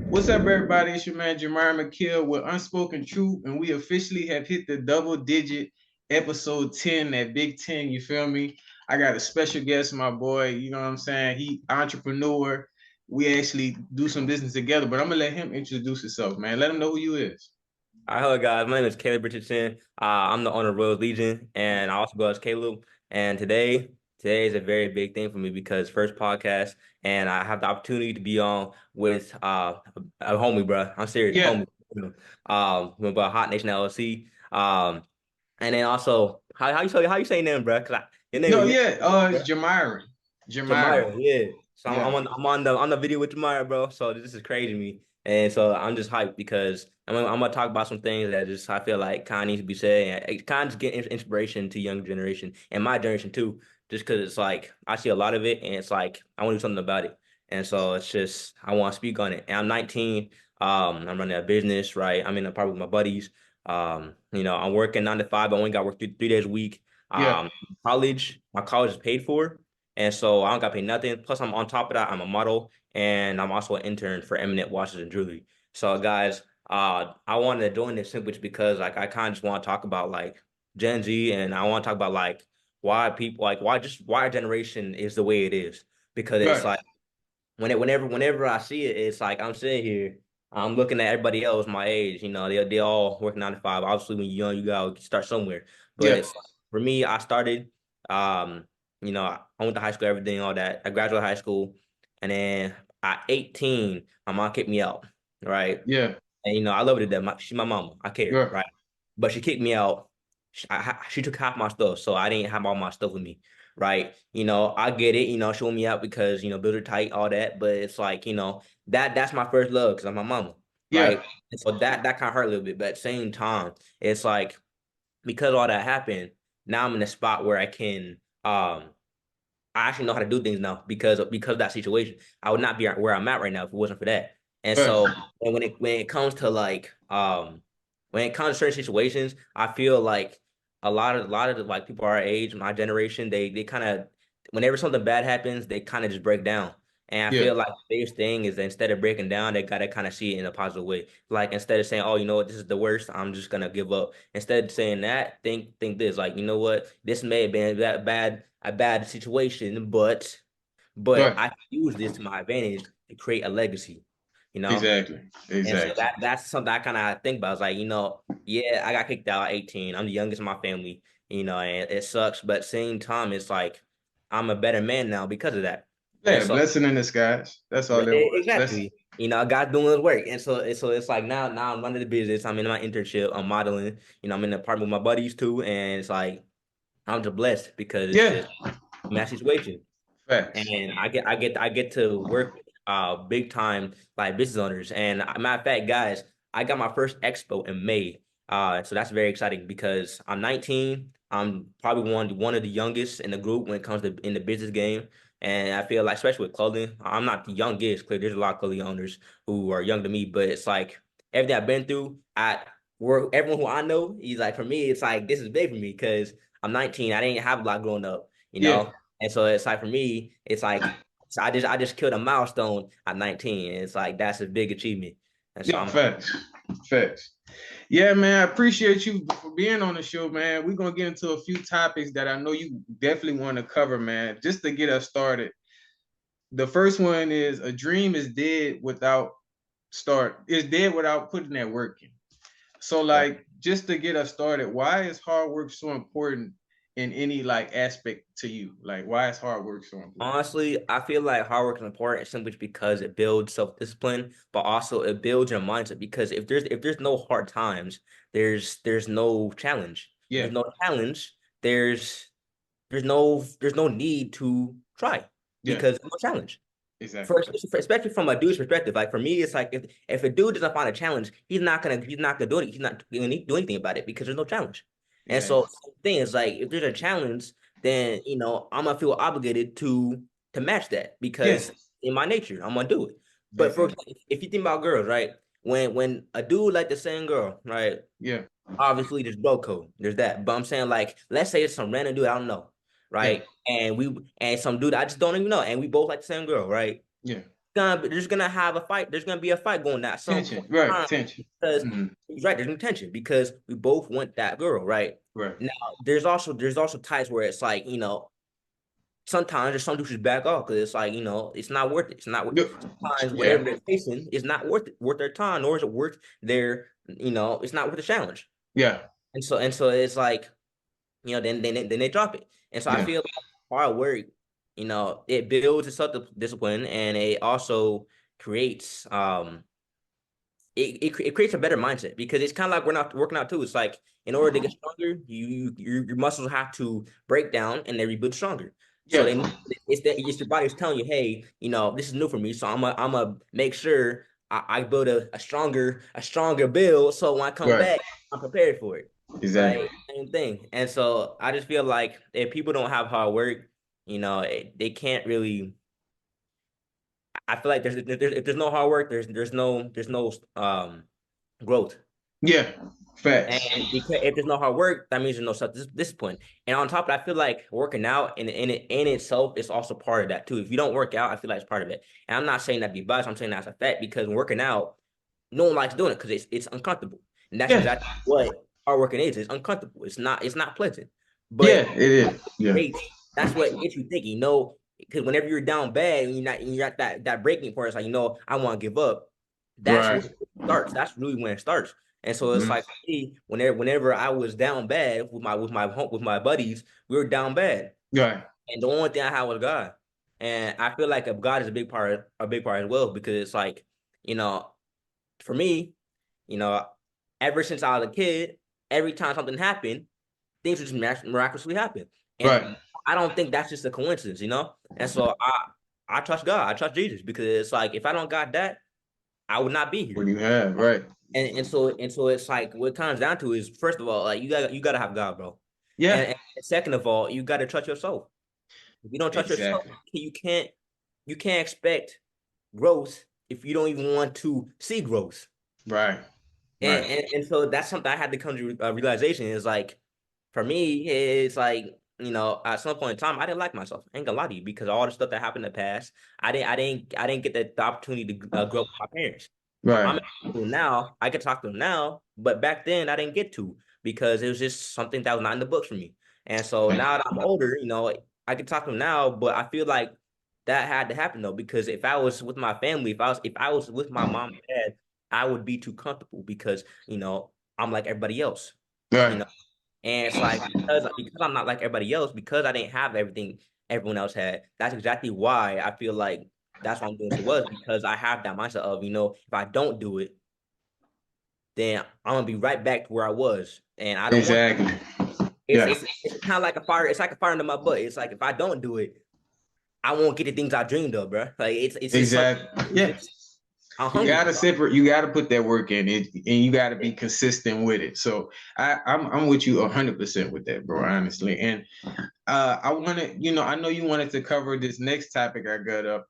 What's up, everybody? It's your man Jamar McKill with Unspoken Truth, and we officially have hit the double digit episode 10, that big 10. You feel me? I got a special guest, my boy. You know what I'm saying? He entrepreneur. We actually do some business together, but I'm gonna let him introduce himself, man. Let him know who you is. All right, hello guys. My name is Caleb Richardson. I'm the owner of Royal Legion, and I also go as Caleb. And today is a very big thing for me because first podcast, and I have the opportunity to be on with a homie, bro. I'm serious, Yeah. homie. About Hot Nation LLC. And then also how you saying name, bro? Cause your No, name, yeah. bro. It's Jamiron. Jamira, Jamiron. yeah. So I'm, Yeah. I'm on the video with Jamira, bro. So this is crazy to me, and so I'm just hyped because I'm gonna talk about some things that just I feel like kind of needs to be said. And it kind of just get inspiration to young generation and my generation too. Just because it's like I see a lot of it, and it's like I want to do something about it. And so it's just I want to speak on it. And I'm 19. I'm running a business, right? I'm in a apartment with my buddies. I'm working 9 to 5. I only got work three days a week. Yeah. My college is paid for. And so I don't got paid nothing. Plus, I'm on top of that, I'm a model and I'm also an intern for Eminent Watches and Jewelry. So, guys, I wanted to join this simply because like I kind of just want to talk about like Gen Z, and I want to talk about like why people like why our generation is the way it is. Because it's Right. like whenever I see it, it's like I'm sitting here, I'm looking at everybody else my age. They all work 9 to 5. Obviously, when you're young, you gotta start somewhere. But Yeah. it's for me, I started. Um, I went to high school, everything, all that. I graduated high school, and then at 18, my mom kicked me out, right? Yeah. And I love it that she's my mama. I care, Yeah. right? But she kicked me out. She took half my stuff, so I didn't have all my stuff with me, right? I get it. She want me out because bills are tight, all that. But it's like that's my first love because I'm my mama, Yeah. right? And so that kind of hurt a little bit. But at the same time, it's like because all that happened, now I'm in a spot where I actually know how to do things now because of that situation. I would not be where I'm at right now if it wasn't for that. And Right. so and when it comes to like when it comes to certain situations, I feel like a lot of the, like people our age, my generation, they kind of whenever something bad happens, they kind of just break down. And I Yeah. feel like the biggest thing is that instead of breaking down, they gotta kind of see it in a positive way. Like instead of saying, "Oh, you know what, this is the worst. I'm just gonna give up." Instead of saying that, think this. Like, you know what, this may have been a bad situation, but Right. I can use this to my advantage to create a legacy. You know. Exactly. And so Exactly. that's something I kind of think about. It's like, yeah, I got kicked out at 18. I'm the youngest in my family, and it sucks. But at the same time, it's like I'm a better man now because of that. And Yeah, so blessing in disguise. That's all it was. Blessing. exactly, God doing his work. And so it's like now I'm running the business. I'm in my internship. I'm modeling. I'm in the apartment with my buddies too. And it's like I'm just blessed because it's Yeah. just my situation. Facts. And I get to work with big time like business owners. And matter of fact, guys, I got my first expo in May. So that's very exciting because I'm 19. I'm probably one of the youngest in the group when it comes to in the business game. And I feel like, especially with clothing, I'm not the youngest. Clearly, there's a lot of clothing owners who are younger than me, but it's like everything I've been through, everyone who I know, he's like, for me, it's like this is big for me because I'm 19. I didn't have a lot growing up, you Yeah. know. And so it's like for me, it's like so I just killed a milestone at 19. And it's like that's a big achievement. And so Yeah. Facts. Facts. Yeah, man. I appreciate you for being on the show, man. We're gonna get into a few topics that I know you definitely want to cover, man. Just to get us started. The first one is a dream is dead without is dead without putting that work in. So like just to get us started, why is hard work so important in any like aspect to you? Like why is hard work so important? Honestly, I feel like hard work is important simply because it builds self-discipline, but also it builds your mindset. Because if there's no hard times, there's no challenge. If Yeah. there's no challenge, there's no need to try Yeah. because there's no challenge. Exactly. Especially from a dude's perspective, like for me, it's like if a dude doesn't find a challenge, he's not gonna do it. He's not gonna do anything about it because there's no challenge. And so Exactly. the thing is like if there's a challenge, then I'm gonna feel obligated to match that Yeah. because in my nature, I'm gonna do it. But for Exactly. example, if you think about girls, right? When a dude like the same girl, right? Yeah. Obviously there's bro code, there's that. But I'm saying like, let's say it's some random dude I don't know, Yeah. right? And some dude I just don't even know, and we both like the same girl, right? Yeah. there's gonna have a fight. There's gonna be a fight going at some Tension, point in right? time Tension. because Mm-hmm. he's right. There's no tension because we both want that girl, right? Right. Now, there's also times where it's like, sometimes there's some dudes just back off because it's like, it's not worth it. It's not worth. Sometimes Yeah. whatever they're facing is not worth their time, nor is it worth their, it's not worth the challenge. Yeah. And so it's like, then they drop it. And so I Yeah. feel like hard work, it builds a self-discipline, and it also creates it creates a better mindset because it's kind of like we're not working out too. It's like in order to get stronger, your muscles have to break down and they rebuild stronger. So Yeah. it's your body's telling you, hey, this is new for me, so I'm gonna make sure I build a stronger build, so when I come Right. back, I'm prepared for it. Exactly. Right, same thing. And so I just feel like if people don't have hard work, they can't really. I feel like if there's no hard work, there's no growth. Yeah. Facts. And because if there's no hard work, that means there's no self-discipline. And on top of that, I feel like working out in itself is also part of that too. If you don't work out, I feel like it's part of it. And I'm not saying that to be biased, I'm saying that's a fact because working out, no one likes doing it because it's uncomfortable. And that's exactly what hard working is. It's uncomfortable. It's not pleasant. But it is. Yeah. that's what gets you thinking, because whenever you're down bad and you're at that breaking point, it's like, I want to give up. That's Right. when it starts. That's really when it starts. And so it's like whenever I was down bad with my buddies, we were down bad. Right. And the only thing I had was God. And I feel like if God is a big part as well, because it's like, for me, ever since I was a kid, every time something happened, things would just miraculously happen. And Right. I don't think that's just a coincidence, And so I trust God. I trust Jesus because it's like if I don't got that, I would not be here. What do you have? Right. And so it's like what it comes down to is, first of all, like you gotta have God, bro. Yeah. And second of all, you gotta trust yourself. If you don't trust yourself, you can't expect growth if you don't even want to see growth. Right. And so that's something I had to come to realization is like, for me, it's like, at some point in time, I didn't like myself. I ain't gonna lie to you because all the stuff that happened in the past, I didn't get the opportunity to grow up with my parents. Right. I'm now. I can talk to them now, but back then I didn't get to because it was just something that was not in the books for me. And so now that I'm older, I can talk to them now, but I feel like that had to happen though, because if I was with my family, if I was with my mom and dad, I would be too comfortable because I'm like everybody else. Right. And it's like because I'm not like everybody else, because I didn't have everything everyone else had. That's exactly why I feel like that's what I'm doing so well, because I have that mindset of, if I don't do it, then I'm gonna be right back to where I was, and I don't exactly. want to. It's kind of like a fire. It's like a fire under my butt. It's like if I don't do it, I won't get the things I dreamed of, bro. Like it's exactly. You gotta separate. You gotta put that work in it, and you gotta be consistent with it. So I'm with you 100% with that, bro. Honestly, and I wanted, I know you wanted to cover this next topic I got up.